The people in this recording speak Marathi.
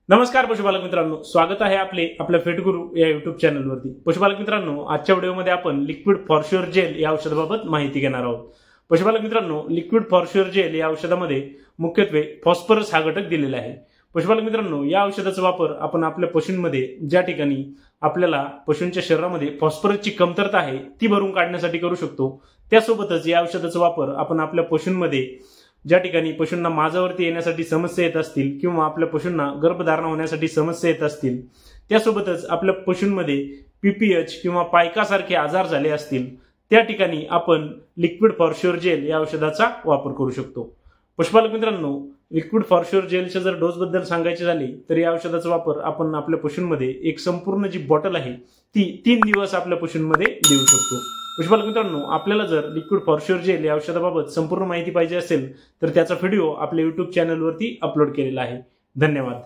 नमस्कार पशुपालक मित्रांनो, स्वागत आहे आपल्या फेटगुरु या युट्यूब चॅनलवरती। पशुपालक मित्रांनो, आजच्या व्हिडिओमध्ये आपण लिक्विड फॉर्श्युअर जेल या औषधाबाबत माहिती घेणार आहोत। पशुपालक मित्रांनो, लिक्विड फॉर्श्युअर जेल या औषधामध्ये मुख्यत्वे फॉस्फरस हा घटक दिलेला आहे। पशुपालक मित्रांनो, या औषधाचा वापर आपण आपल्या पशूंमध्ये ज्या ठिकाणी आपल्याला पशूंच्या शरीरामध्ये फॉस्फरसची कमतरता आहे ती भरून काढण्यासाठी करू शकतो। त्यासोबतच या औषधाचा वापर आपण आपल्या पशूंमध्ये ज्या ठिकाणी पशूंना माझावरती येण्यासाठी समस्या येत असतील किंवा आपल्या पशूंना गर्भधारणा होण्यासाठी समस्या येत असतील, त्यासोबतच आपल्या पशूंमध्ये पीपीएच किंवा पायकासारखे आजार झाले असतील, त्या ठिकाणी आपण लिक्विड फॉर्श्युअर जेल या औषधाचा वापर करू शकतो। पशुपालक मित्रांनो, लिक्विड फॉर्श्युअर जेलच्या जर डोस बद्दल सांगायचे झाले तर या औषधाचा वापर आपण आपल्या पशूंमध्ये एक संपूर्ण जी बॉटल आहे ती 3 दिवस आपल्या पशूंमध्ये देऊ शकतो। पशुपालक मित्रांनो, आपल्याला जर लिक्विड फॉर्श्युअर जेल या औषधाबाबत संपूर्ण माहिती पाहिजे असेल तर त्याचा व्हिडिओ आपल्या YouTube चॅनलवरती अपलोड केलेला आहे। धन्यवाद।